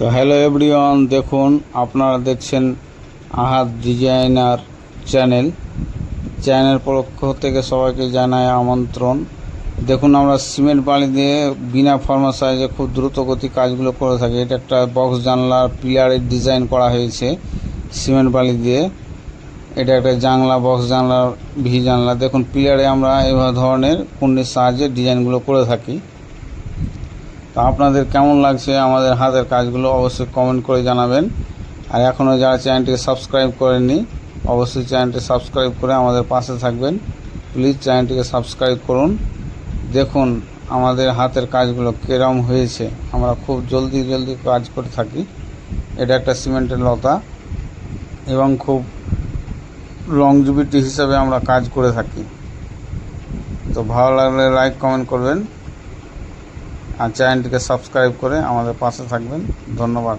তো hello everyone, দেখুন আপনারা দেখছেন আহাদ ডিজাইনার চ্যানেল পক্ষ থেকে সবাইকে জানাই আমন্ত্রণ। দেখুন আমরা সিমেন্ট বালি দিয়ে বিনা ফর্মা সাইজে খুব দ্রুত গতি কাজগুলো করে থাকি। এটা একটা বক্স জানলার পিলারের ডিজাইন করা হয়েছে সিমেন্ট বালি দিয়ে। এটা একটা জানলা, বক্স জানলার ভি জানলা। দেখুন পিলারে আমরা এভাবে ধরনের কুন্ডির সাহায্যে ডিজাইনগুলো করে থাকি। তো আপনাদের কেমন লাগছে আমাদের হাতের কাজগুলো অবশ্যই কমেন্ট করে জানাবেন। আর এখনও যারা চ্যানেলটিকে সাবস্ক্রাইব করেননি অবশ্যই চ্যানেলটি সাবস্ক্রাইব করে আমাদের পাশে থাকবেন। প্লিজ চ্যানেলটিকে সাবস্ক্রাইব করুন। দেখুন আমাদের হাতের কাজগুলো কিরম হয়েছে। আমরা খুব জলদি কাজ করে থাকি। এটা একটা সিমেন্টের লতা এবং খুব লংজিভিটি হিসাবে আমরা কাজ করে থাকি। তো ভালো লাগলে লাইক কমেন্ট করবেন আর চ্যানেলটিকে সাবস্ক্রাইব করে আমাদের পাশে থাকবেন। ধন্যবাদ।